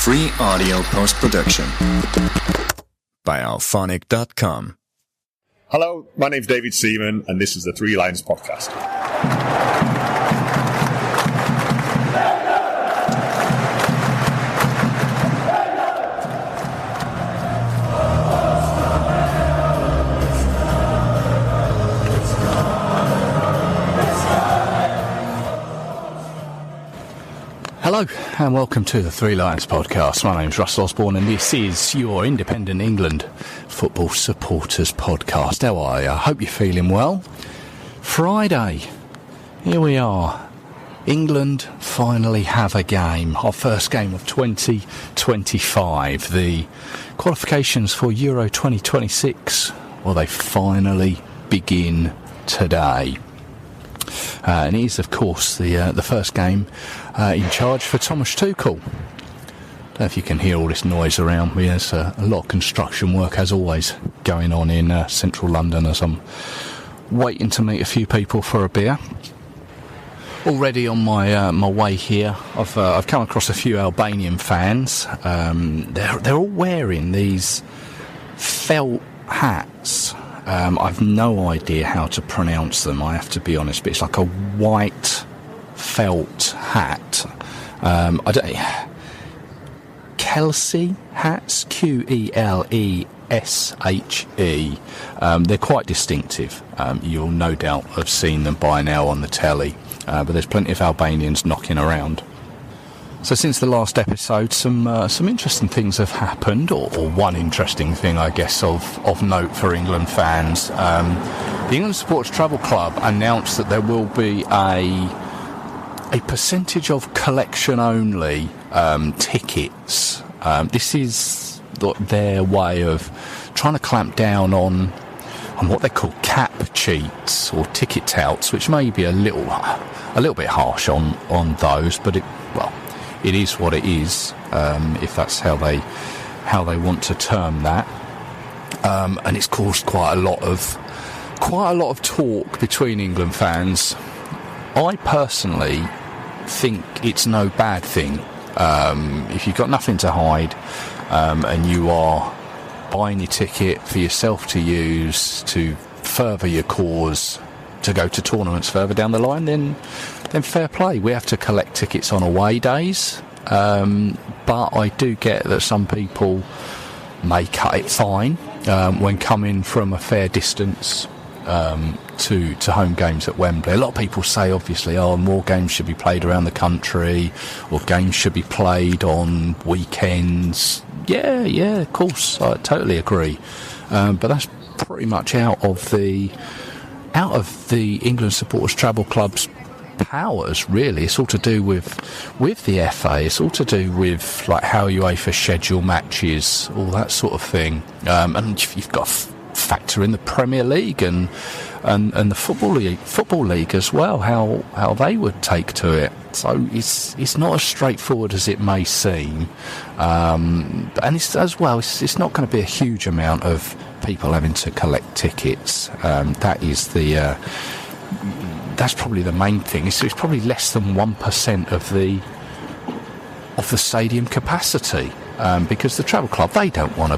Free audio post-production by alphonic.com. Hello, my name's David Seaman, and this is the Three Lions Podcast. Hello and welcome to the Three Lions Podcast. My name's Russ Osborne and this is your Independent England Football Supporters Podcast. How are you? I hope you're feeling well. Friday, here we are. England finally have a game. Our first game of 2025. The qualifications for Euro 2026, well, they finally begin today. And it is, of course, the first game in charge for Thomas Tuchel. Don't know if you can hear all this noise around me. There's a lot of construction work, as always, going on in central London as I'm waiting to meet a few people for a beer. Already on my way here, I've come across a few Albanian fans. They're all wearing these felt hats. I've no idea how to pronounce them, I have to be honest, but it's like a white felt hat. Kelsey hats, Qeleshe. They're quite distinctive. You'll no doubt have seen them by now on the telly, but there's plenty of Albanians knocking around. So since the last episode, some interesting things have happened, or one interesting thing, I guess, of note for England fans. The England Supporters Travel Club announced that there will be a percentage of collection-only tickets. This is their way of trying to clamp down on what they call cap cheats or ticket touts, which may be a little bit harsh on those, but it is what it is, if that's how they want to term that. And it's caused quite a lot of talk between England fans. I personally think it's no bad thing. If you've got nothing to hide, and you are buying your ticket for yourself to use to further your cause, to go to tournaments further down the line, then fair play. We have to collect tickets on away days, but I do get that some people may cut it fine when coming from a fair distance to home games at Wembley. A lot of people say, obviously, more games should be played around the country, or games should be played on weekends. Yeah, of course, I totally agree. But that's pretty much out of the England Supporters Travel Club's powers, really. It's all to do with the FA. It's all to do with like how UEFA schedule matches, all that sort of thing. And you've got to factor in the Premier League and the Football League as well, how they would take to it. So it's not as straightforward as it may seem. And it's as well, it's not going to be a huge amount of people having to collect tickets. That's probably the main thing. It's probably less than 1% of the stadium capacity, because the travel club, they don't want to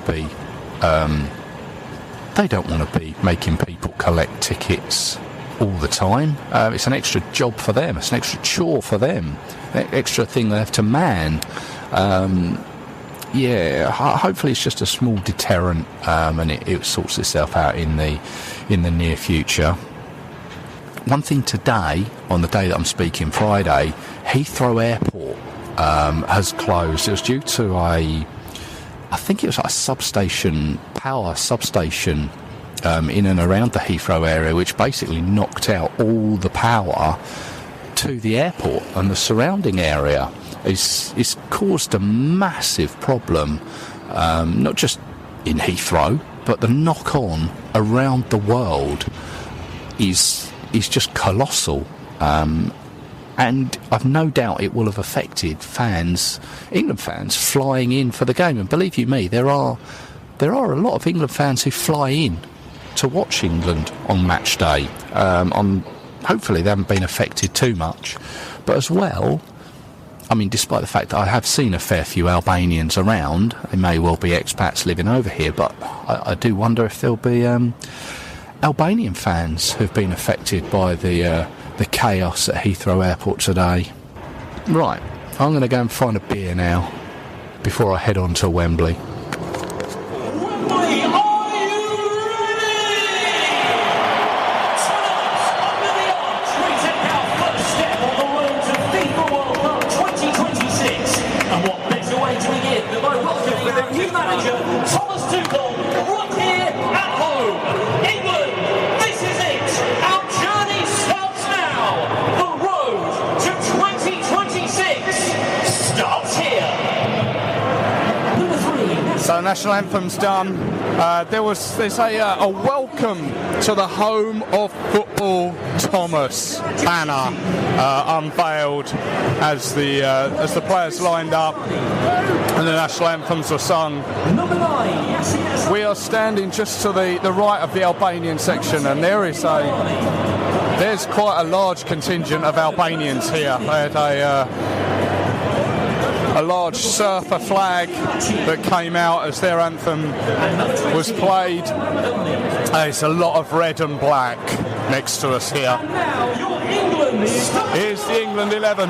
be making people collect tickets all the time. It's an extra job for them. It's an extra chore for them. An extra thing they have to man. Hopefully it's just a small deterrent, and it sorts itself out in the near future. One thing today, on the day that I'm speaking, Friday, Heathrow Airport has closed. It was due to I think it was like a power substation in and around the Heathrow area, which basically knocked out all the power to the airport and the surrounding area. It's caused a massive problem, not just in Heathrow, but the knock-on around the world is just colossal, and I've no doubt it will have affected England fans flying in for the game. And believe you me, there are a lot of England fans who fly in to watch England on match day. Hopefully they haven't been affected too much, but as well, I mean, despite the fact that I have seen a fair few Albanians around, they may well be expats living over here, but I do wonder if there'll be Albanian fans who've been affected by the chaos at Heathrow Airport today. Right, I'm going to go and find a beer now before I head on to Wembley. Wembley, are you ready? Tonight, under the arch, we take our first step on the road to FIFA World Cup 2026. And what better way to begin than by welcoming our new manager, Thomas Tuchel, right here at home. England, this is it. Our journey starts now. The road to 2026 starts here. So national anthem's done. There's a welcome to the home of football Thomas banner unveiled as the players lined up and the national anthems were sung. We are standing just to the right of the Albanian section, and there's quite a large contingent of Albanians here. They had a large surfer flag that came out as their anthem was played. There's a lot of red and black next to us here. Here's the England 11.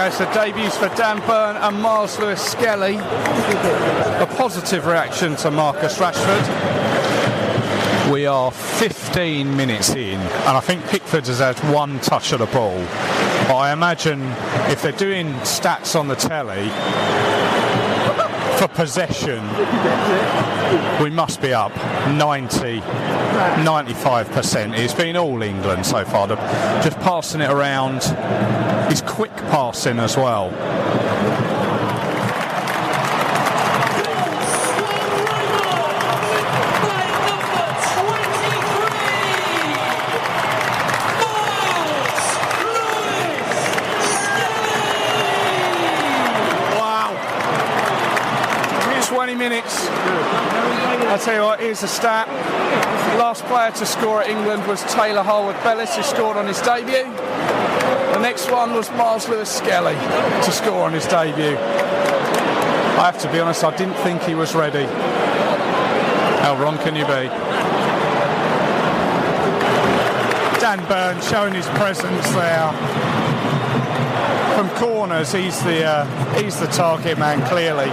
So debuts for Dan Burn and Miles Lewis-Skelly. A positive reaction to Marcus Rashford. We are 15 minutes in, and I think Pickford has had one touch of the ball. But I imagine if they're doing stats on the telly for possession, we must be up 95%. It's been all England so far. Just passing it around. He's quick passing as well. Wow. 20 minutes. I'll tell you what, here's a stat. Last player to score at England was Taylor Harwood-Bellis, who scored on his debut. The next one was Miles Lewis-Skelly to score on his debut. I have to be honest, I didn't think he was ready. How wrong can you be? Dan Burn showing his presence there. From corners, he's the target man, clearly.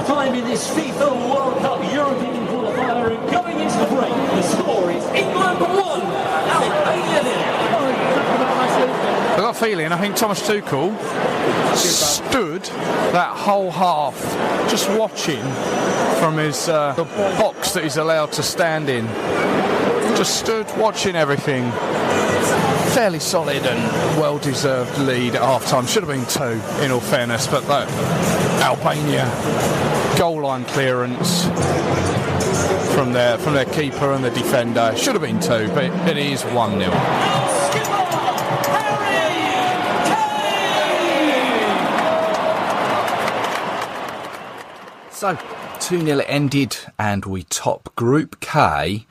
Time in this FIFA World Cup European qualifier, and going into the break, the score is England 1, Albania 0. I've got a feeling, I think Thomas Tuchel stood that whole half just watching from his the box that he's allowed to stand in. Just stood watching everything. Fairly solid and well-deserved lead at half-time. Should have been 2, in all fairness, but that Albania goal line clearance from their keeper and the defender should have been 2, but it is 1-0. So 2-0 it ended, and we top Group K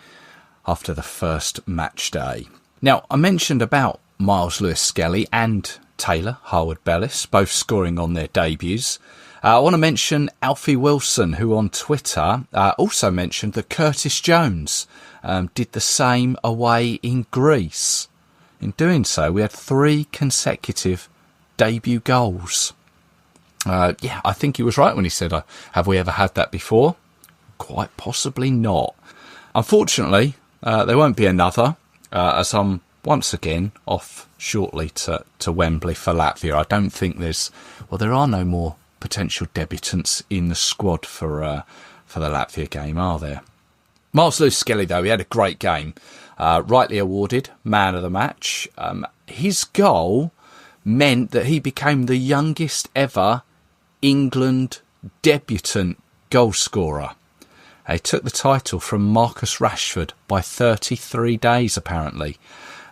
after the first match day. Now, I mentioned about Miles Lewis-Skelly and Taylor Harwood-Bellis, both scoring on their debuts. I want to mention Alfie Wilson, who on Twitter also mentioned that Curtis Jones did the same away in Greece. In doing so, we had 3 consecutive debut goals. Yeah, I think he was right when he said, have we ever had that before? Quite possibly not. Unfortunately, there won't be another, as I'm once again off shortly to Wembley for Latvia. I don't think there are no more potential debutants in the squad for the Latvia game, are there? Miles Lewis-Skelly, though, he had a great game. Rightly awarded man of the match. His goal meant that he became the youngest ever England debutant goal scorer. He took the title from Marcus Rashford by 33 days, apparently.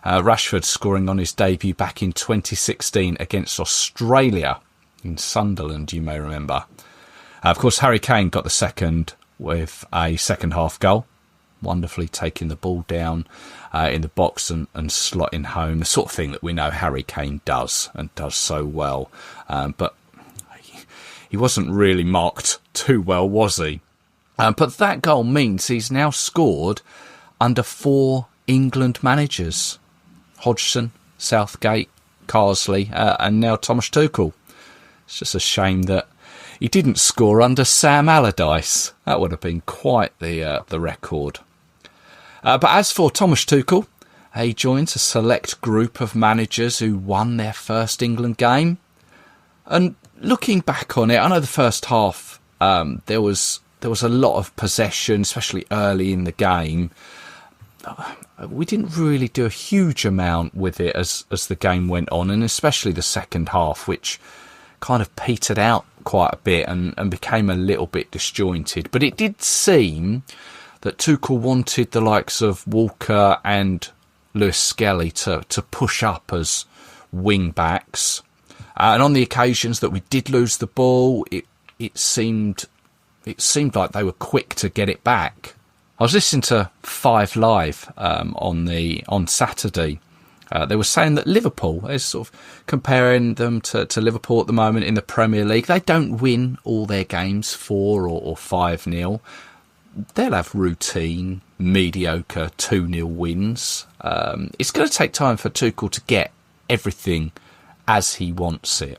Rashford scoring on his debut back in 2016 against Australia in Sunderland, you may remember. Of course, Harry Kane got the second with a second-half goal, wonderfully taking the ball down in the box and slotting home, the sort of thing that we know Harry Kane does, and does so well. But he wasn't really marked too well, was he? But that goal means he's now scored under 4 England managers. Hodgson, Southgate, Carsley, and now Thomas Tuchel. It's just a shame that he didn't score under Sam Allardyce. That would have been quite the record. But as for Thomas Tuchel, he joins a select group of managers who won their first England game. And looking back on it, I know the first half there was a lot of possession, especially early in the game. We didn't really do a huge amount with it as the game went on, and especially the second half, which kind of petered out quite a bit and became a little bit disjointed. But it did seem that Tuchel wanted the likes of Walker and Lewis-Skelly to push up as wing-backs. And on the occasions that we did lose the ball, it seemed like they were quick to get it back. I was listening to 5 Live on Saturday. They were saying that Liverpool is sort of comparing them to Liverpool at the moment in the Premier League. They don't win all their games 4 or 5-0. They'll have routine, mediocre 2-0 wins. It's going to take time for Tuchel to get everything as he wants it.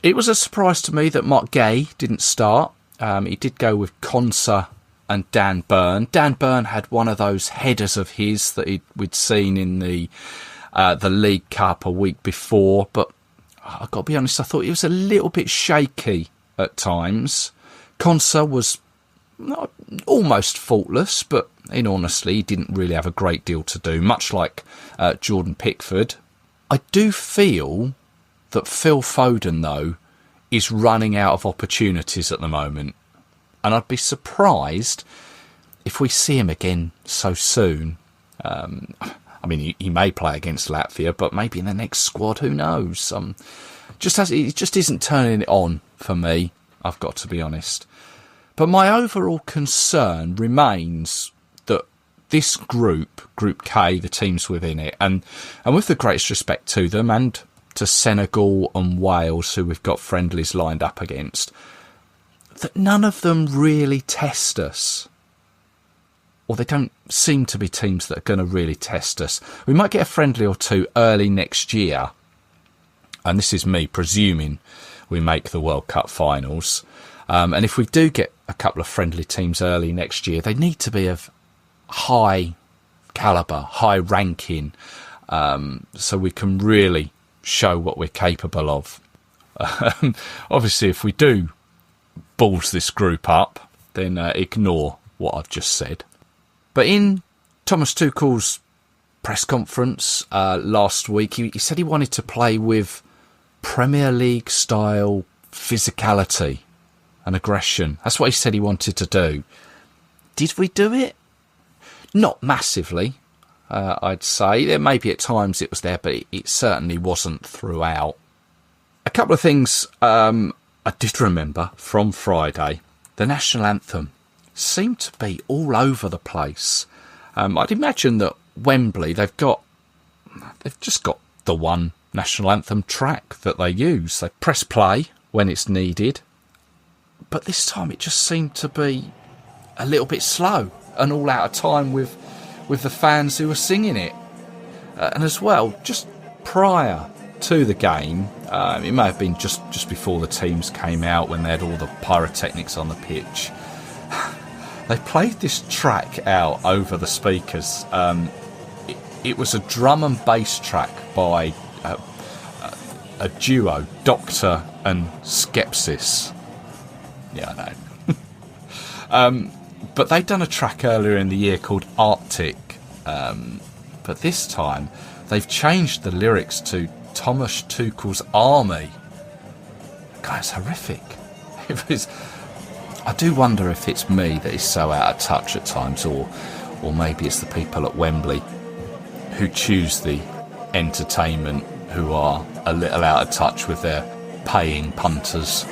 It was a surprise to me that Mark Gay didn't start. He did go with Konsa and Dan Burn. Dan Burn had one of those headers of his that we'd seen in the League Cup a week before, but I've got to be honest, I thought he was a little bit shaky at times. Konsa was almost faultless, but in honesty, he didn't really have a great deal to do, much like Jordan Pickford. I do feel that Phil Foden, though, is running out of opportunities at the moment. And I'd be surprised if we see him again so soon. I mean, he may play against Latvia, but maybe in the next squad, who knows? He just isn't turning it on for me, I've got to be honest. But my overall concern remains that this group, Group K, the teams within it, and with the greatest respect to them and to Senegal and Wales, who we've got friendlies lined up against, that none of them really test us. Or they don't seem to be teams that are going to really test us. We might get a friendly or two early next year. And this is me presuming we make the World Cup finals. And if we do get a couple of friendly teams early next year, they need to be of high calibre, high ranking, so we can really show what we're capable of. Obviously, if we do balls this group up, then ignore what I've just said. But in Thomas Tuchel's press conference last week, he said he wanted to play with Premier League style physicality and aggression. That's what he said he wanted to do. Did we do it? Not massively, I'd say. There maybe at times it was there, but it certainly wasn't throughout. A couple of things I did remember from Friday. The national anthem seemed to be all over the place. I'd imagine that Wembley, they've just got the one national anthem track that they use. They press play when it's needed. But this time it just seemed to be a little bit slow and all out of time with the fans who were singing it. And as well, just prior to the game, it may have been just before the teams came out when they had all the pyrotechnics on the pitch. They played this track out over the speakers. it was a drum and bass track by a duo, Doctor and Skepsis. Yeah, I know. But they'd done a track earlier in the year called Arctic. But this time, they've changed the lyrics to Thomas Tuchel's Army. God, it's horrific. I do wonder if it's me that is so out of touch at times, or maybe it's the people at Wembley who choose the entertainment who are a little out of touch with their paying punters.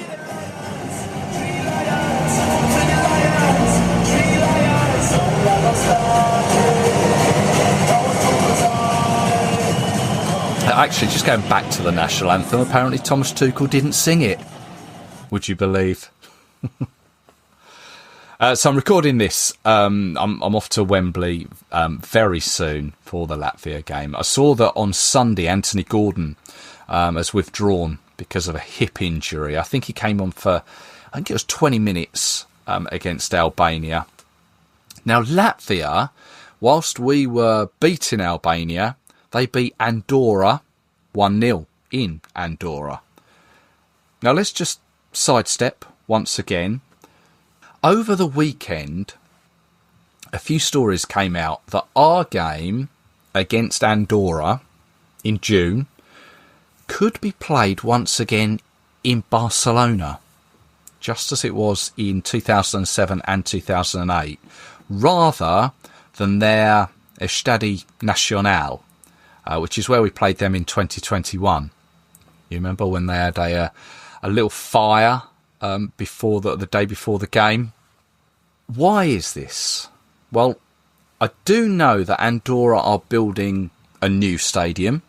Actually, just going back to the national anthem, apparently Thomas Tuchel didn't sing it. Would you believe? So I'm recording this. I'm off to Wembley very soon for the Latvia game. I saw that on Sunday Anthony Gordon has withdrawn because of a hip injury. I think he came on for, I think it was 20 minutes against Albania. Now Latvia, whilst we were beating Albania, they beat Andorra 1-0 in Andorra. Now let's just sidestep once again. Over the weekend, a few stories came out that our game against Andorra in June could be played once again in Barcelona, just as it was in 2007 and 2008, rather than their Estadi Nacional, which is where we played them in 2021. You remember when they had a little fire before the day before the game? Why is this? Well, I do know that Andorra are building a new stadium,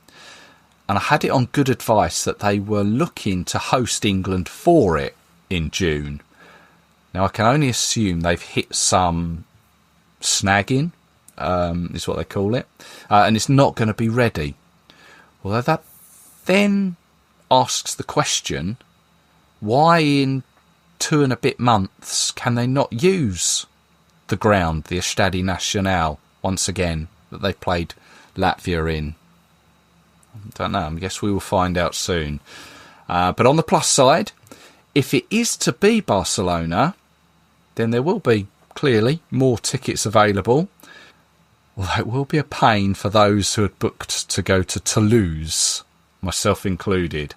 and I had it on good advice that they were looking to host England for it in June. Now, I can only assume they've hit some snagging, is what they call it, and it's not going to be ready. Although that then asks the question, why in 2 and a bit months can they not use the ground, the Estadi Nacional, once again, that they played Latvia in? I don't know. I guess we will find out soon. But on the plus side, if it is to be Barcelona, then there will be, clearly, more tickets available. Although it will be a pain for those who had booked to go to Toulouse, myself included.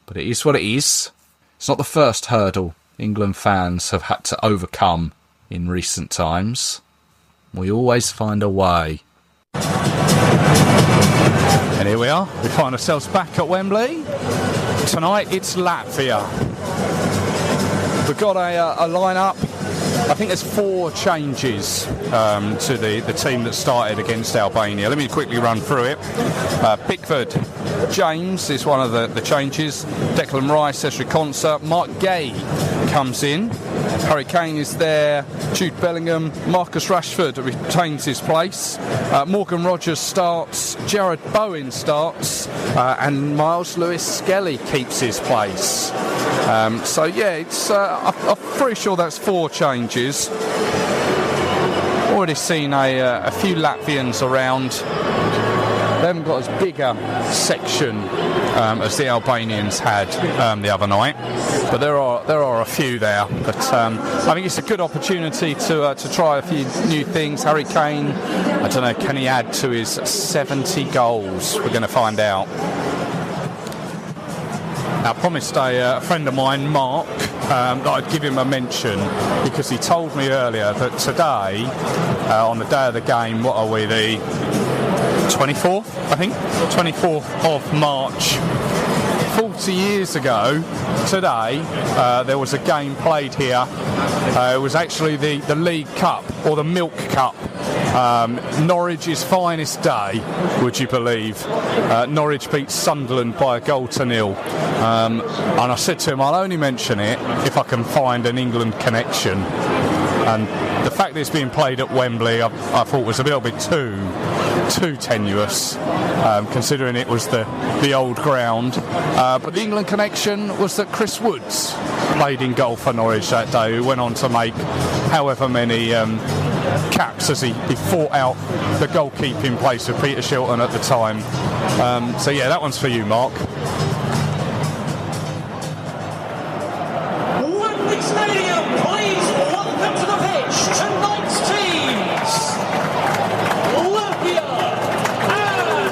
But it is what it is. It's not the first hurdle England fans have had to overcome in recent times. We always find a way. And here we are. We find ourselves back at Wembley. Tonight it's Latvia. We've got a lineup. I think there's 4 changes to the team that started against Albania. Let me quickly run through it. Pickford James is one of the changes. Declan Rice, Cedric Konsa. Mark Gay comes in. Harry Kane is there. Jude Bellingham. Marcus Rashford retains his place. Morgan Rogers starts. Jared Bowen starts. And Miles Lewis-Skelly keeps his place. So yeah, it's I'm pretty sure that's 4 changes. Already seen a few Latvians around. They haven't got as big a section as the Albanians had the other night, but there are a few there. But I think it's a good opportunity to try a few new things. Harry Kane, I don't know, can he add to his 70 goals? We're going to find out. I promised a friend of mine, Mark, that I'd give him a mention because he told me earlier that today, on the day of the game, what are we, the 24th, I think? 24th of March. 40 years ago today, there was a game played here. It was actually the League Cup, or the Milk Cup. Norwich's finest day, would you believe? Norwich beat Sunderland by 1-0. And I said to him, I'll only mention it if I can find an England connection. And the fact that it's being played at Wembley, I thought was a little bit too tenuous, considering it was the old ground. But the England connection was that Chris Woods played in goal for Norwich that day, who went on to make however many caps as he fought out the goalkeeping place of Peter Shilton at the time. So yeah, that one's for you, Mark. Wembley Stadium, please welcome to the pitch tonight's teams. Latvia and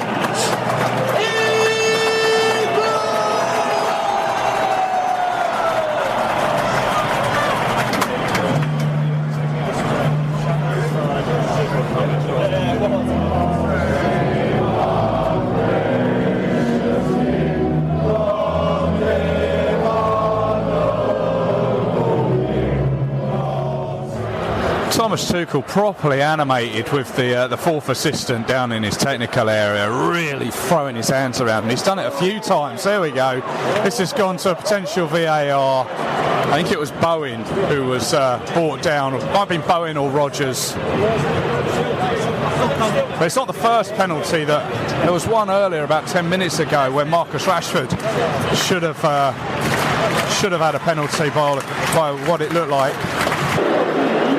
Thomas Tuchel properly animated with the fourth assistant down in his technical area, really throwing his hands around, and he's done it a few times. There we go. This has gone to a potential VAR. I think it was Bowen who was brought down. It might have been Bowen or Rogers. But it's not the first penalty. There was one earlier about 10 minutes ago where Marcus Rashford should have had a penalty by what it looked like.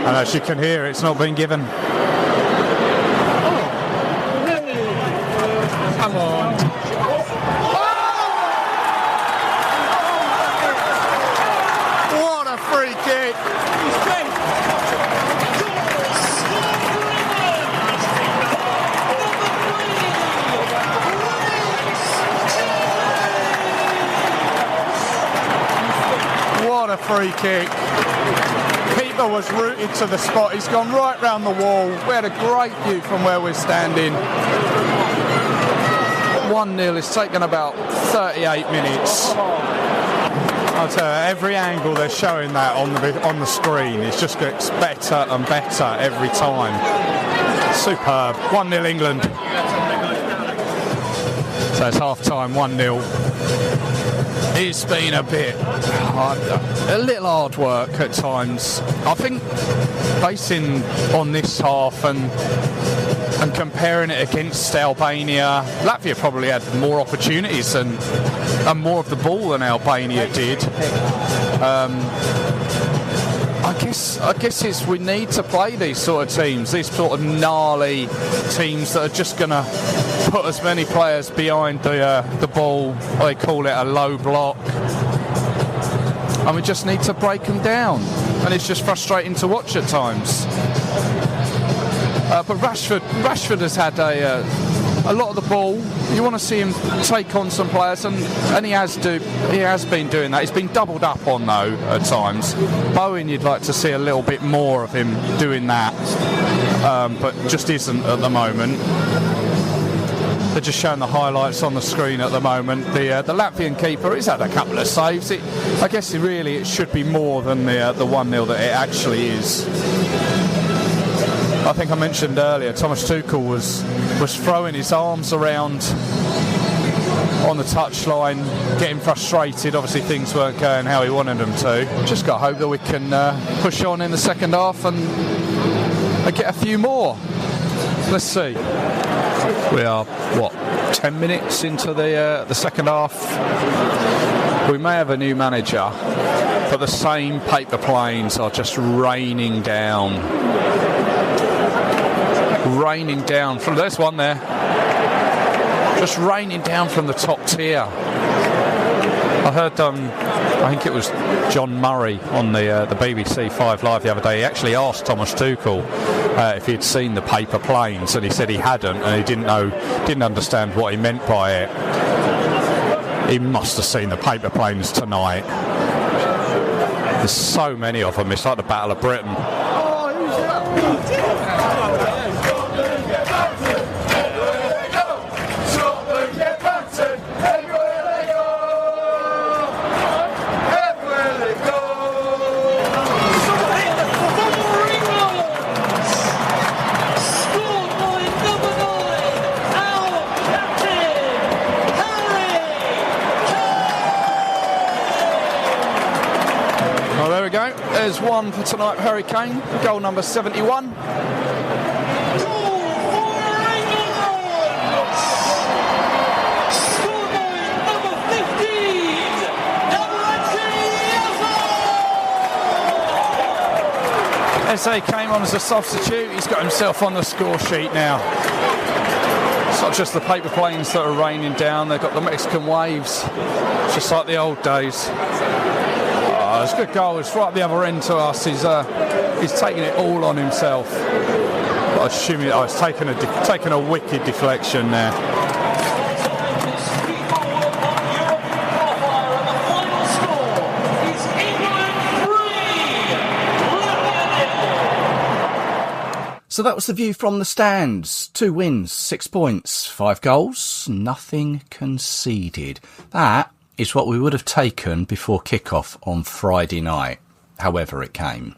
And as you can hear, it's not been given. Come on. What a free kick. What a free kick. Keeper was rooted to the spot. He's gone right round the wall. We had a great view from where we're standing. 1-0. It's taken about 38 minutes. I'll tell you, every angle they're showing that on the screen, it just gets better and better every time. Superb. 1-0 England. So it's half time, 1-0. It's been a little hard work at times. I think basing on this half and comparing it against Albania, Latvia probably had more opportunities and more of the ball than Albania did. I guess it's we need to play these sort of teams, these sort of gnarly teams that are just going to put as many players behind the ball. They call it a low block. And we just need to break them down. And it's just frustrating to watch at times. But Rashford has had a lot of the ball. You want to see him take on some players, and he has been doing that. He's been doubled up on though at times. Bowen, you'd like to see a little bit more of him doing that, but just isn't at the moment. They're just showing the highlights on the screen at the moment. The Latvian keeper, he's had a couple of saves. I guess it should be more than the 1-0 that it actually is. I think I mentioned earlier, Thomas Tuchel was throwing his arms around on the touchline, getting frustrated. Obviously things weren't going how he wanted them to. Just got to hope that we can push on in the second half and get a few more. Let's see. We are, 10 minutes into the second half. We may have a new manager, but the same paper planes are just raining down from, there's one there, just raining down from the top tier. I heard I think it was John Murray on the BBC 5 Live the other day. He actually asked Thomas Tuchel if he'd seen the paper planes, and he said he hadn't, and he didn't understand what he meant by it. He must have seen the paper planes tonight. There's so many of them. It's like the Battle of Britain. There's one for tonight, Harry Kane, goal number 71. Eze came on as a substitute. He's got himself on the score sheet now. It's not just the paper planes that are raining down. They've got the Mexican waves, just like the old days. It's a good goal. It's right at the other end to us. He's taking it all on himself. But I assume it's taken a wicked deflection there. So that was the view from the stands. 2 wins, 6 points, 5 goals, nothing conceded. That is what we would have taken before kick-off on Friday night, however it came.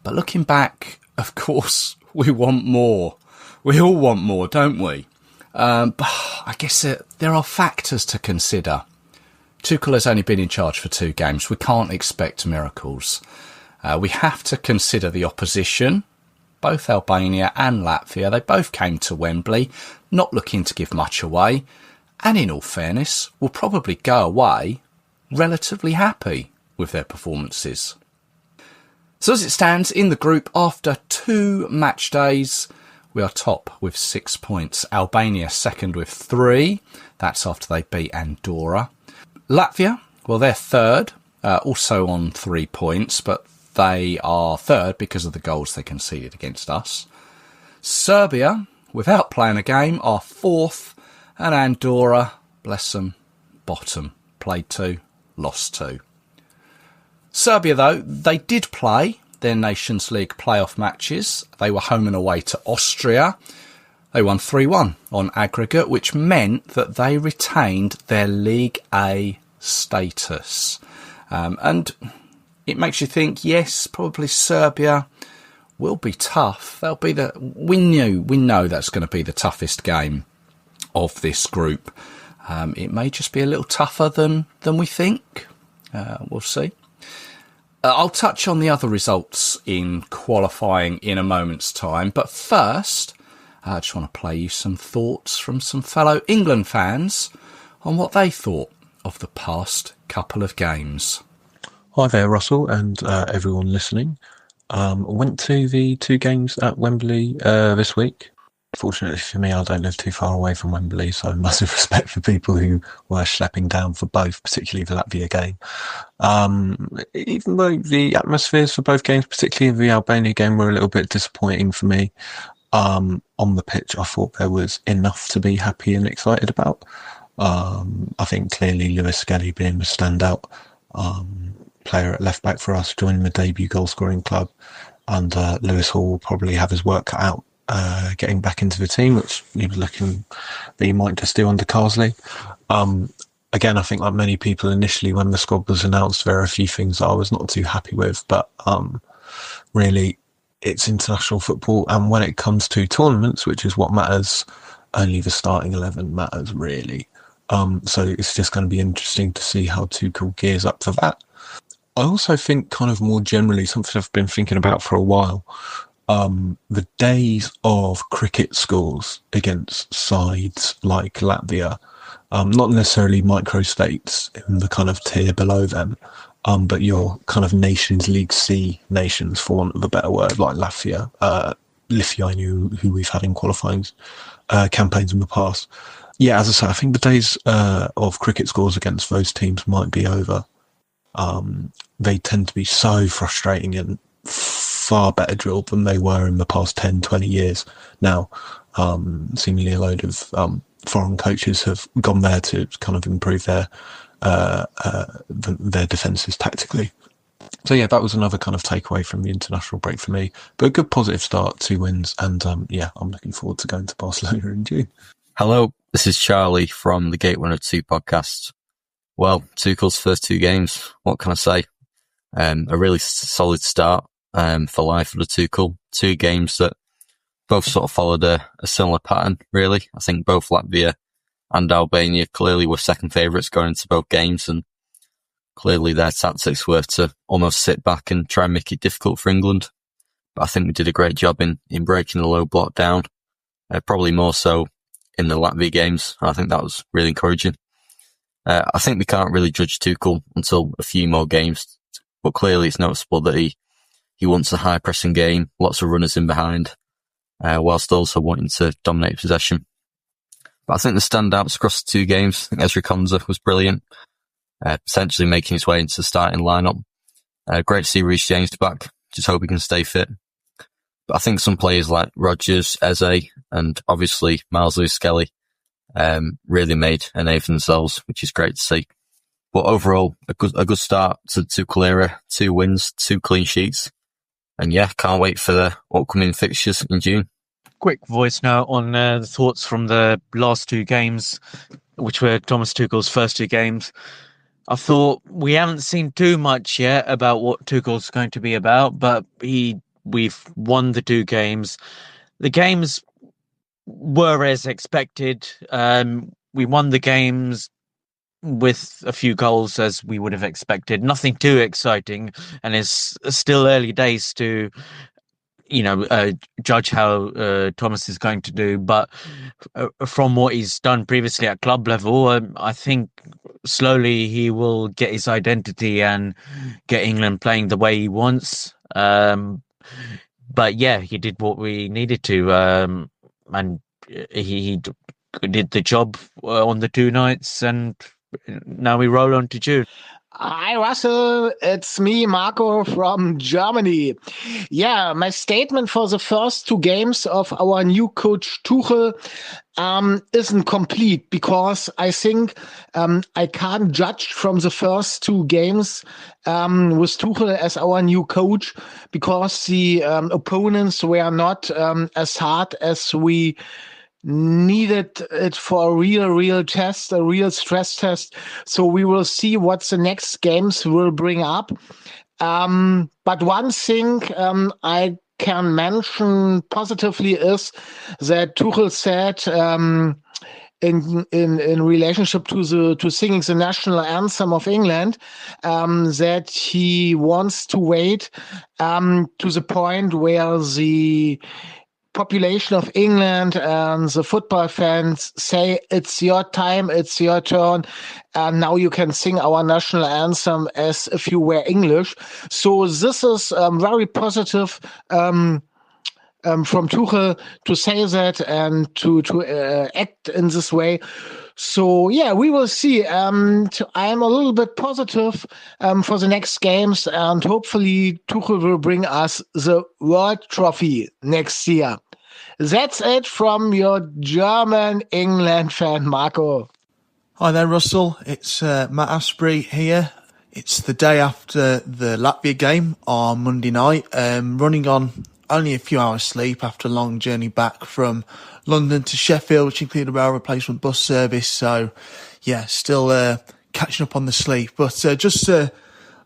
But looking back, of course, we want more. We all want more, don't we? But I guess there are factors to consider. Tuchel has only been in charge for 2 games. We can't expect miracles. We have to consider the opposition. Both Albania and Latvia, they both came to Wembley, not looking to give much away, and in all fairness, will probably go away relatively happy with their performances. So as it stands in the group, after 2 match days, we are top with 6 points. Albania second with 3. That's after they beat Andorra. Latvia, well, they're third, also on 3 points, but they are third because of the goals they conceded against us. Serbia, without playing a game, are fourth, and Andorra, bless them, bottom. Played 2, lost 2. Serbia, though, they did play their Nations League playoff matches. They were home and away to Austria. They won 3-1 on aggregate, which meant that they retained their League A status. And it makes you think, yes, probably Serbia will be tough. They'll be we know that's going to be the toughest game of this group. It may just be a little tougher than we think. We'll see. I'll touch on the other results in qualifying in a moment's time. But first, I just want to play you some thoughts from some fellow England fans on what they thought of the past couple of games. Hi there, Russell, and everyone listening. Went to the 2 games at Wembley this week. Fortunately for me, I don't live too far away from Wembley, so massive respect for people who were schlepping down for both, particularly the Latvia game. Even though the atmospheres for both games, particularly the Albania game, were a little bit disappointing for me, on the pitch, I thought there was enough to be happy and excited about. I think clearly Lewis-Skelly being the standout player at left back for us, joining the debut goal scoring club, and Lewis Hall will probably have his work cut out getting back into the team, which he was looking that he might just do under Carsley. Again, I think like many people initially when the squad was announced, there are a few things that I was not too happy with, but really it's international football, and when it comes to tournaments, which is what matters, only the starting 11 matters really. So it's just going to be interesting to see how Tuchel gears up for that. I also think kind of more generally, something I've been thinking about for a while, the days of cricket scores against sides like Latvia, not necessarily micro-states in the kind of tier below them, but your kind of Nations League C nations, for want of a better word, like Latvia, Lithuania, who we've had in qualifying campaigns in the past. Yeah, as I say, I think the days of cricket scores against those teams might be over. They tend to be so frustrating and far better drilled than they were in the past 10, 20 years now. Seemingly a load of foreign coaches have gone there to kind of improve their defences tactically. So yeah, that was another kind of takeaway from the international break for me. But a good positive start, 2 wins, and yeah, I'm looking forward to going to Barcelona in June. Hello, this is Charlie from the Gate 102 podcast. Well, Tuchel's first 2 games, what can I say? A really solid start for life for the Tuchel. 2 games that both sort of followed a similar pattern, really. I think both Latvia and Albania clearly were second favourites going into both games, and clearly their tactics were to almost sit back and try and make it difficult for England. But I think we did a great job in breaking the low block down, probably more so in the Latvia games. I think that was really encouraging. I think we can't really judge Tuchel until a few more games, but clearly it's noticeable that he He wants a high pressing game, lots of runners in behind, whilst also wanting to dominate possession. But I think the standouts across the 2 games, I think Ezri Konsa was brilliant, potentially making his way into the starting lineup. Great to see Reece James back. Just hope he can stay fit. But I think some players like Rodgers, Eze, and obviously Miles Lewis-Skelly really made a name for themselves, which is great to see. But overall, a good start to Tuchel era, 2 wins, 2 clean sheets. And yeah, can't wait for the upcoming fixtures in June. Quick voice note on the thoughts from the last 2 games, which were Thomas Tuchel's first 2 games. I thought we haven't seen too much yet about what Tuchel's going to be about, but we've won the 2 games. The games were as expected. We won the games with a few goals as we would have expected. Nothing too exciting, and it's still early days to judge how Thomas is going to do. But from what he's done previously at club level, I think slowly he will get his identity and get England playing the way he wants. But yeah, he did what we needed to, and he did the job on the 2 nights, and now we roll on to June. Hi, Russell. It's me, Marco, from Germany. Yeah, my statement for the first 2 games of our new coach Tuchel isn't complete, because I think I can't judge from the first 2 games with Tuchel as our new coach, because the opponents were not as hard as we needed it for a real test, a real stress test. So we will see what the next games will bring up. But one thing I can mention positively is that Tuchel said in relationship to singing the national anthem of England, that he wants to wait to the point where the population of England and the football fans say, it's your time, it's your turn, and now you can sing our national anthem as if you were English. So this is very positive from Tuchel to say that and to act in this way. So yeah, we will see. I'm a little bit positive for the next games, and hopefully Tuchel will bring us the World Trophy next year. That's it from your German England fan, Marco. Hi there, Russell. It's Matt Asprey here. It's the day after the Latvia game on Monday night. Running on only a few hours sleep after a long journey back from London to Sheffield, which included a rail replacement bus service. So, yeah, still catching up on the sleep. But just to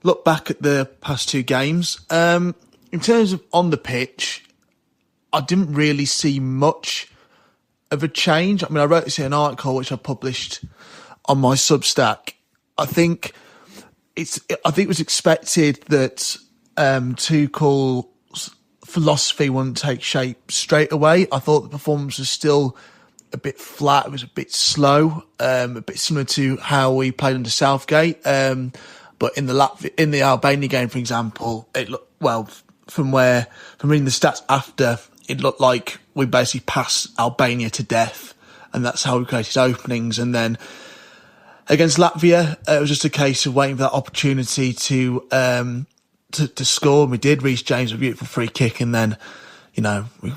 look back at the past 2 games, in terms of on the pitch, I didn't really see much of a change. I mean, I wrote this in an article which I published on my Substack. I think it was expected that Tuchel's philosophy wouldn't take shape straight away. I thought the performance was still a bit flat. It was a bit slow, a bit similar to how we played under Southgate. But in the Albania game, for example, it looked, well, from reading the stats after, it looked like we basically passed Albania to death, and that's how we created openings. And then against Latvia, it was just a case of waiting for that opportunity to score. And we did. Reece James with a beautiful free kick, and then, we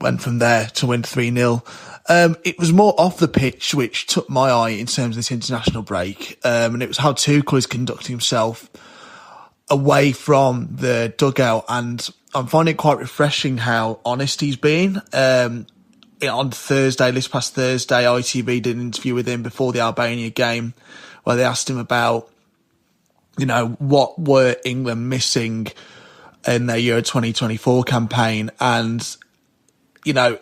went from there to win 3-0. It was more off the pitch which took my eye in terms of this international break, and it was how Tuchel is conducting himself away from the dugout, and I'm finding it quite refreshing how honest he's been. On Thursday, this past Thursday, ITV did an interview with him before the Albania game, where they asked him about, what were England missing in their Euro 2024 campaign, and I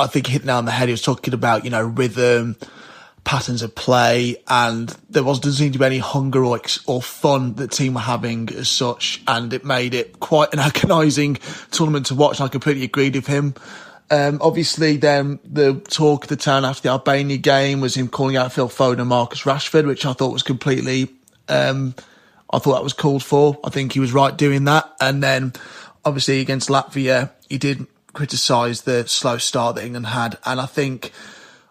think he hit it on the head. He was talking about rhythm, patterns of play, and doesn't seem to be any hunger or fun that the team were having as such, and it made it quite an agonising tournament to watch. I completely agreed with him. Obviously, then the talk of the town after the Albania game was him calling out Phil Foden and Marcus Rashford, which I thought was completely, I thought that was called for. I think he was right doing that. And then obviously against Latvia, he did criticise the slow start that England had, and I think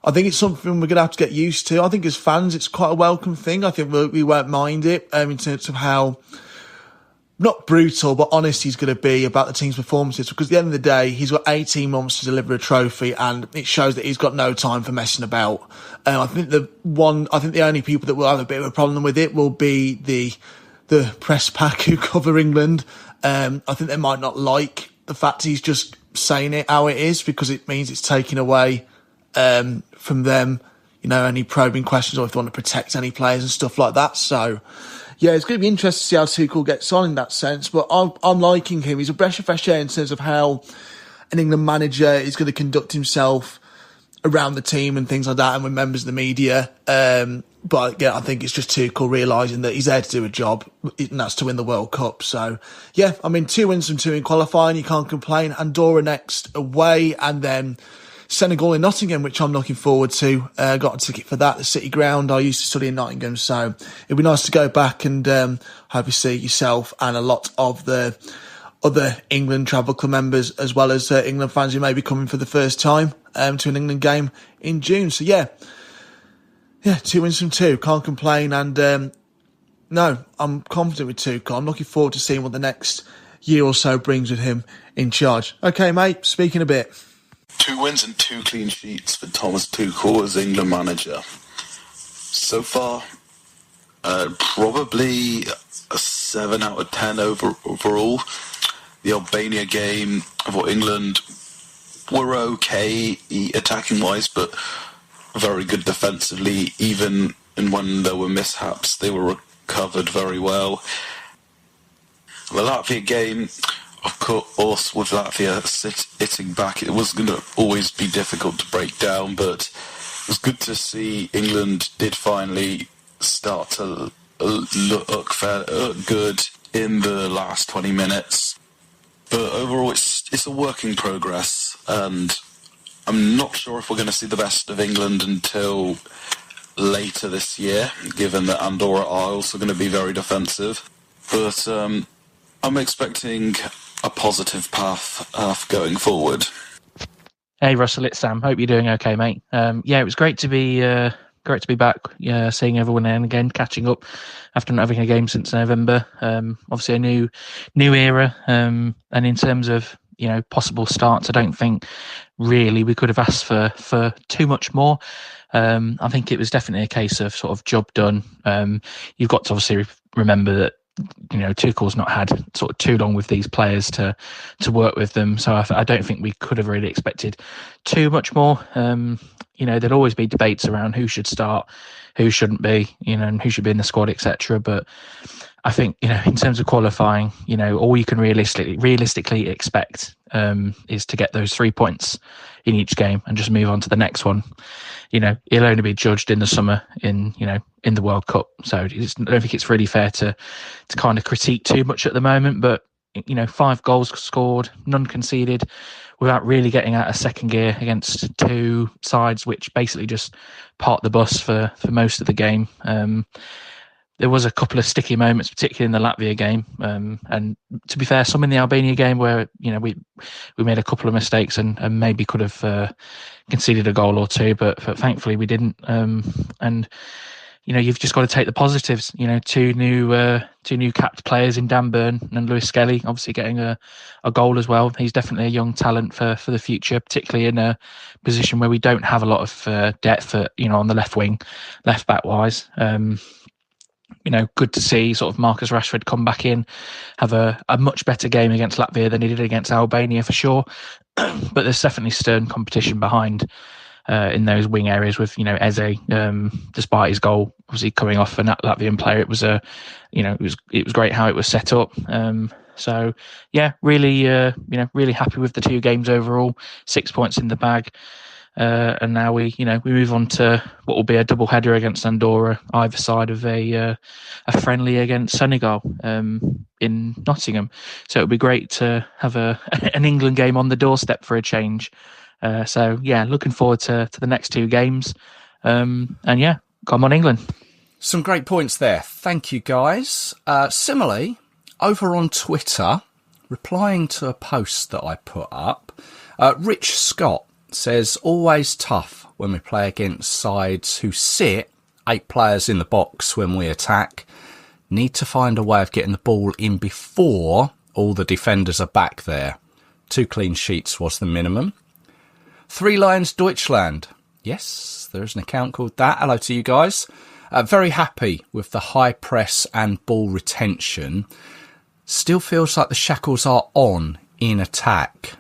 it's something we're going to have to get used to. I think as fans, it's quite a welcome thing. I think we won't mind it in terms of how, not brutal, but honest he's going to be about the team's performances, because at the end of the day, he's got 18 months to deliver a trophy, and it shows that he's got no time for messing about. I think the only people that will have a bit of a problem with it will be the press pack who cover England. I think they might not like the fact he's just saying it how it is, because it means it's taking away from them, any probing questions, or if they want to protect any players and stuff like that. So, yeah, it's going to be interesting to see how Tuchel gets on in that sense. But I'm liking him. He's a breath of fresh air in terms of how an England manager is going to conduct himself around the team and things like that, and with members of the media. But yeah, I think it's just Tuchel realising that he's there to do a job, and that's to win the World Cup. So, yeah, 2 wins from 2 in qualifying. You can't complain. Andorra next away, and then Senegal in Nottingham, which I'm looking forward to. Got a ticket for that, the City Ground. I used to study in Nottingham, so it'd be nice to go back and hope you see yourself and a lot of the other England Travel Club members, as well as England fans who may be coming for the first time to an England game in June. So yeah, 2 wins from 2. Can't complain. And no, I'm confident with Tuchel. I'm looking forward to seeing what the next year or so brings with him in charge. Okay, mate, speaking a bit. 2 wins and 2 clean sheets for Thomas Tuchel as England manager. So far, probably a 7 out of 10 overall. The Albania game, I thought England were okay attacking-wise, but very good defensively. Even when there were mishaps, they were recovered very well. The Latvia game, of course, with Latvia sitting back, it was going to always be difficult to break down, but it was good to see England did finally start to look good in the last 20 minutes. But overall, it's a work in progress, and I'm not sure if we're going to see the best of England until later this year, given that Andorra are also going to be very defensive. But I'm expecting a positive path going forward. Hey Russell, it's Sam. Hope you're doing okay, mate. It was great to be back, seeing everyone and again, catching up after not having a game since November. Obviously a new era, and in terms of possible starts, I don't think really we could have asked for too much more. I think it was definitely a case of sort of job done. You've got to obviously remember that Tuchel's not had sort of too long with these players to work with them, so I don't think we could have really expected too much more. There'd always be debates around who should start, who shouldn't be, and who should be in the squad, etc. But I think in terms of qualifying, all you can realistically expect is to get those 3 points in each game and just move on to the next one. It'll only be judged in the summer in the World Cup. So I don't think it's really fair to kind of critique too much at the moment. But 5 goals scored, none conceded, without really getting out of second gear against 2 sides which basically just parked the bus for most of the game. There was a couple of sticky moments, particularly in the Latvia game, and to be fair, some in the Albania game where we made a couple of mistakes and maybe could have conceded a goal or 2, but thankfully we didn't. And you've just got to take the positives. 2 new capped players in Dan Burn and Lewis-Skelly, obviously getting a goal as well. He's definitely a young talent for the future, particularly in a position where we don't have a lot of depth on the left wing, left back wise. Good to see sort of Marcus Rashford come back in, have a much better game against Latvia than he did against Albania for sure. But there's definitely stern competition behind in those wing areas with Eze, despite his goal obviously coming off a Latvian player. It was it was great how it was set up. So yeah, really happy with the 2 games overall. 6 points in the bag. And now we move on to what will be a double header against Andorra, either side of a friendly against Senegal in Nottingham. So it'll be great to have an England game on the doorstep for a change. So yeah, looking forward to the next 2 games. And yeah, come on England. Some great points there. Thank you, guys. Similarly, over on Twitter, replying to a post that I put up, Rich Scott says, always tough when we play against sides who sit 8 players in the box when we attack. Need to find a way of getting the ball in before all the defenders are back there. 2 clean sheets was the minimum. 3 Lions Deutschland. Yes, there is an account called that. Hello to you guys. Very happy with the high press and ball retention. Still feels like the shackles are on in attack.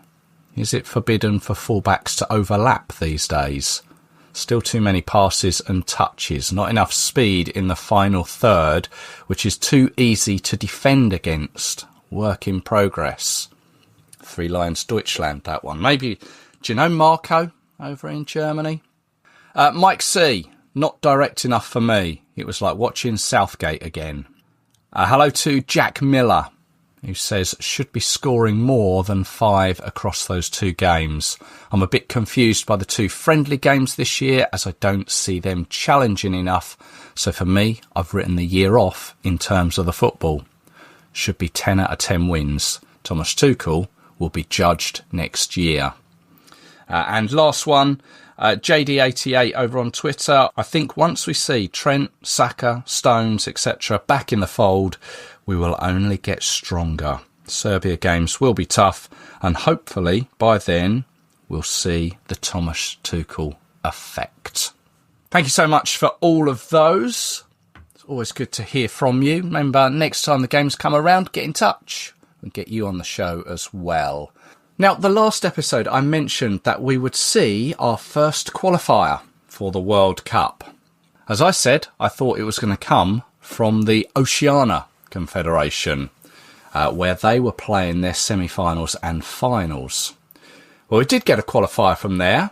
Is it forbidden for fullbacks to overlap these days? Still too many passes and touches. Not enough speed in the final third, which is too easy to defend against. Work in progress. 3 Lions Deutschland, that one. Maybe, do you know Marco over in Germany? Mike C, not direct enough for me. It was like watching Southgate again. Hello to Jack Miller, who says, should be scoring more than 5 across those 2 games. I'm a bit confused by the 2 friendly games this year, as I don't see them challenging enough. So for me, I've written the year off in terms of the football. Should be 10 out of 10 wins. Thomas Tuchel will be judged next year. And last one, JD88 over on Twitter. I think once we see Trent, Saka, Stones, etc. back in the fold, we will only get stronger. Serbia games will be tough, and hopefully by then we'll see the Thomas Tuchel effect. Thank you so much for all of those. It's always good to hear from you. Remember, next time the games come around, get in touch and get you on the show as well. Now, the last episode I mentioned that we would see our first qualifier for the World Cup. As I said, I thought it was going to come from the Oceania Confederation, where they were playing their semi-finals and finals. Well, we did get a qualifier from there,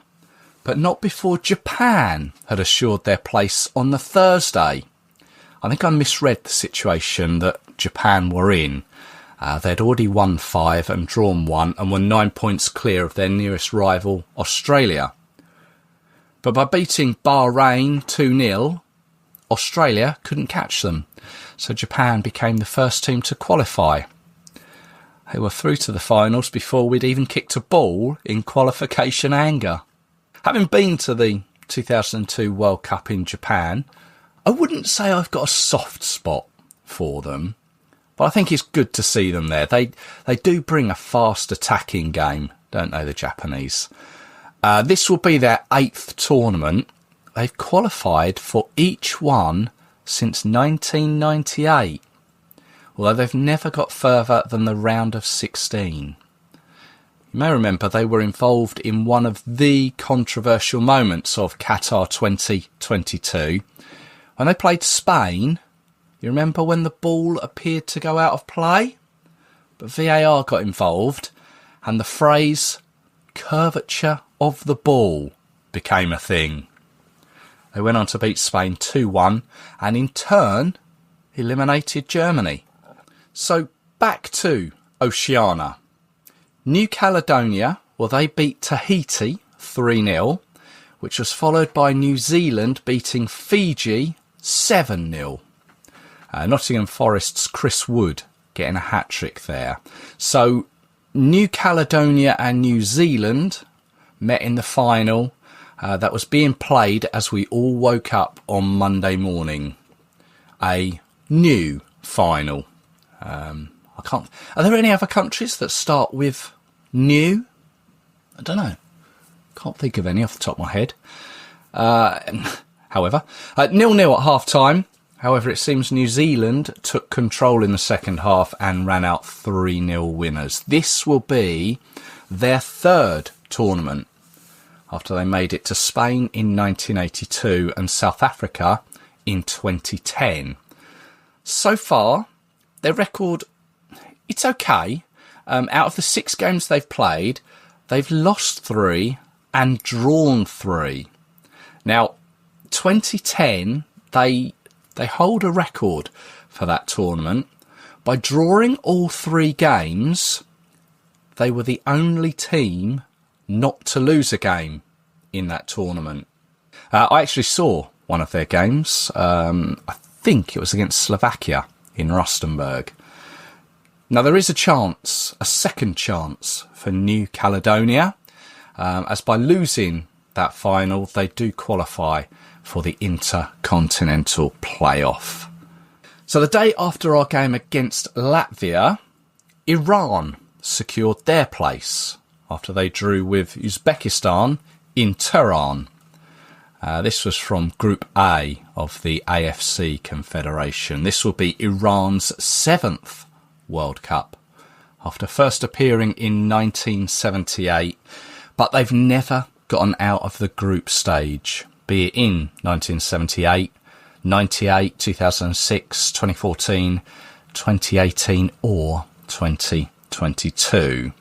but not before Japan had assured their place on the Thursday. I think I misread the situation that Japan were in. They'd already won 5 and drawn 1 and were 9 points clear of their nearest rival, Australia. But by beating Bahrain 2-0, Australia couldn't catch them. So Japan became the first team to qualify. They were through to the finals before we'd even kicked a ball in qualification anger. Having been to the 2002 World Cup in Japan, I wouldn't say I've got a soft spot for them. But I think it's good to see them there. They do bring a fast attacking game, don't they, the Japanese? This will be their 8th tournament. They've qualified for each one since 1998, although they've never got further than the round of 16. You may remember they were involved in one of the controversial moments of Qatar 2022 when they played Spain. You remember when the ball appeared to go out of play? But VAR got involved and the phrase curvature of the ball became a thing. They went on to beat Spain 2-1 and in turn eliminated Germany. So back to Oceania. New Caledonia, well, they beat Tahiti 3-0, which was followed by New Zealand beating Fiji 7-0. Nottingham Forest's Chris Wood getting a hat-trick there. So New Caledonia and New Zealand met in the final. That was being played as we all woke up on Monday morning. A new final. Are there any other countries that start with new? I don't know. Can't think of any off the top of my head. However, 0-0 at half-time. However, it seems New Zealand took control in the second half and ran out 3-0 winners. This will be their 3rd tournament after they made it to Spain in 1982 and South Africa in 2010. So far, their record, it's okay. Out of the 6 games they've played, they've lost 3 and drawn 3. Now, 2010, they hold a record for that tournament. By drawing all 3 games, they were the only team not to lose a game in that tournament. I actually saw one of their games. I think it was against Slovakia in Rustenburg. Now, there is a second chance for New Caledonia, as by losing that final, they do qualify for the Intercontinental Playoff. So the day after our game against Latvia, Iran secured their place after they drew with Uzbekistan in Tehran. This was from Group A of the AFC Confederation. This will be Iran's 7th World Cup, after first appearing in 1978, but they've never gotten out of the group stage, be it in 1978, 98, 2006, 2014, 2018 or 2022.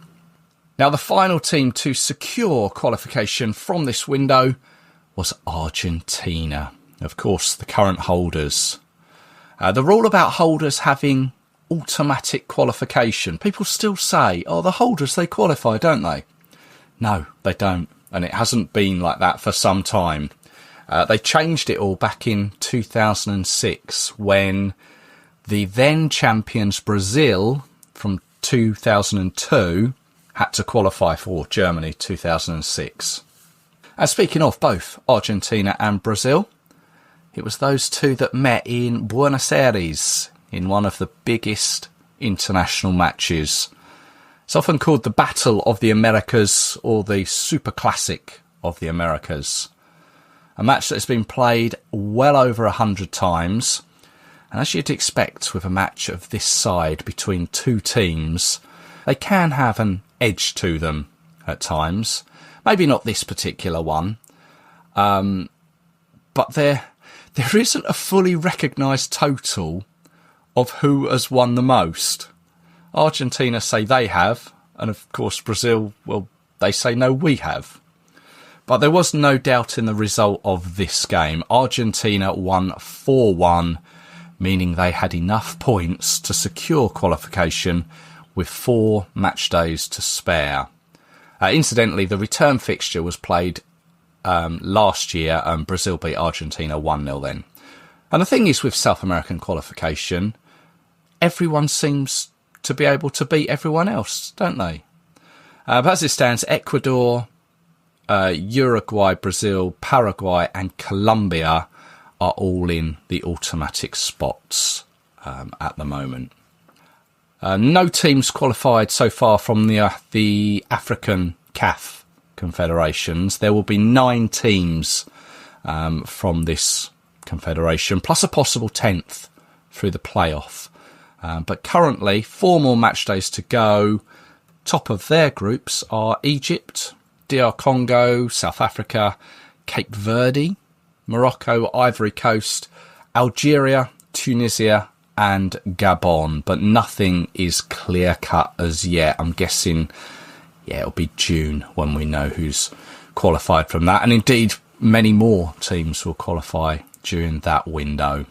Now, the final team to secure qualification from this window was Argentina, of course the current holders. The rule about holders having automatic qualification, people still say, the holders, they qualify, don't they? No, they don't, and it hasn't been like that for some time. They changed it all back in 2006 when the then champions Brazil from 2002 had to qualify for Germany 2006. And speaking of both Argentina and Brazil, it was those two that met in Buenos Aires in one of the biggest international matches. It's often called the Battle of the Americas or the Super Classic of the Americas. A match that has been played well over 100 times. And as you'd expect with a match of this side between two teams, they can have an edge to them at times. Maybe not this particular one. But there isn't a fully recognised total of who has won the most. Argentina say they have, and of course Brazil, well, they say no, we have. But there was no doubt in the result of this game. Argentina won 4-1, meaning they had enough points to secure qualification with 4 match days to spare. Incidentally, the return fixture was played last year, and Brazil beat Argentina 1-0 then. And the thing is with South American qualification, everyone seems to be able to beat everyone else, don't they? But as it stands, Ecuador, Uruguay, Brazil, Paraguay and Colombia are all in the automatic spots at the moment. No teams qualified so far from the African CAF confederations. There will be 9 teams from this confederation, plus a possible 10th through the playoff. But currently, 4 more match days to go. Top of their groups are Egypt, DR Congo, South Africa, Cape Verde, Morocco, Ivory Coast, Algeria, Tunisia and Gabon. But nothing is clear-cut as yet. I'm guessing, it'll be June when we know who's qualified from that. And indeed, many more teams will qualify during that window.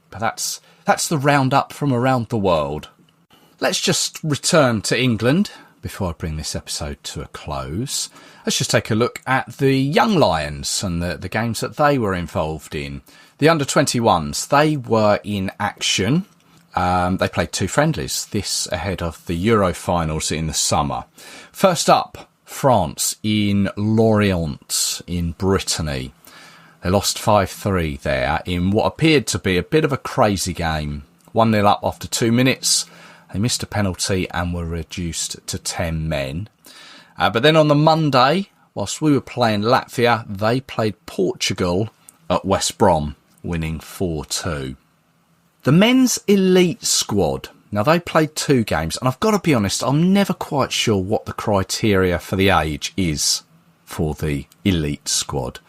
But that's the roundup from around the world. Let's just return to England before I bring this episode to a close. Let's just take a look at the Young Lions and the games that they were involved in. The under-21s, they were in action. They played 2 friendlies, this ahead of the Euro finals in the summer. First up, France in Lorient in Brittany. They lost 5-3 there in what appeared to be a bit of a crazy game. 1-0 up after 2 minutes. They missed a penalty and were reduced to 10 men. But then on the Monday, whilst we were playing Latvia, they played Portugal at West Brom, winning 4-2. The men's elite squad, now they played 2 games, and I've got to be honest, I'm never quite sure what the criteria for the age is for the elite squad.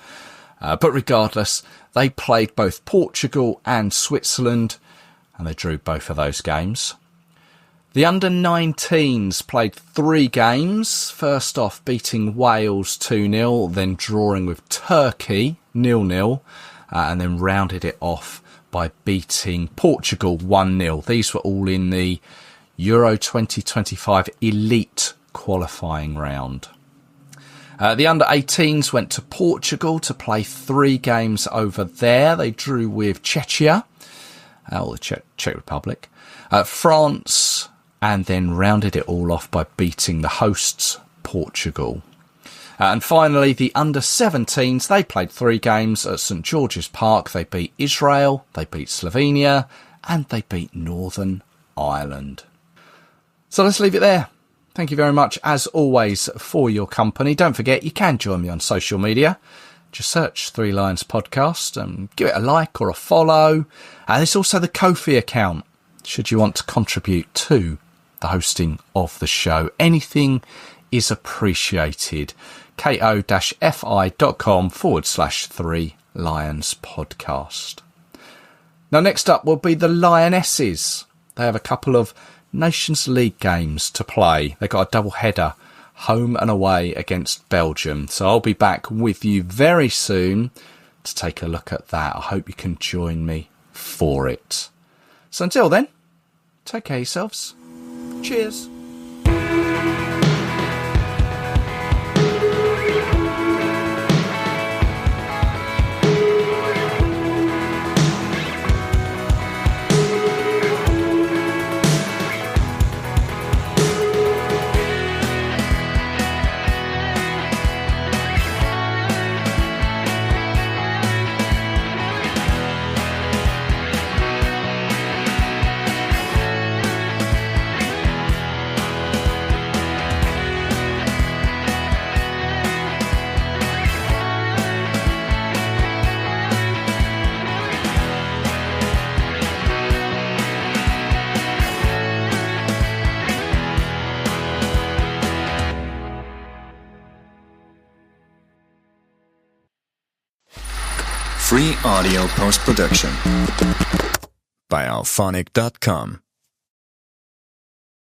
But regardless, they played both Portugal and Switzerland, and they drew both of those games. The under-19s played 3 games, first off beating Wales 2-0, then drawing with Turkey 0-0, and then rounded it off by beating Portugal 1-0. These were all in the Euro 2025 elite qualifying round. The under-18s went to Portugal to play 3 games over there. They drew with Czechia, or the Czech Republic, France, and then rounded it all off by beating the hosts, Portugal. And finally, the under-17s, they played 3 games at St George's Park. They beat Israel, they beat Slovenia, and they beat Northern Ireland. So let's leave it there. Thank you very much, as always, for your company. Don't forget, you can join me on social media. Just search 3 Lions Podcast and give it a like or a follow. And there's also the Ko-fi account, should you want to contribute to the hosting of the show. Anything is appreciated. ko-fi.com/3 Lions Podcast. Now, next up will be the Lionesses. They have a couple of Nations League games to play. They've got a double header, home and away against Belgium. So I'll be back with you very soon to take a look at that. I hope you can join me for it. So until then, take care of yourselves. Cheers. Free audio post-production by alphonic.com.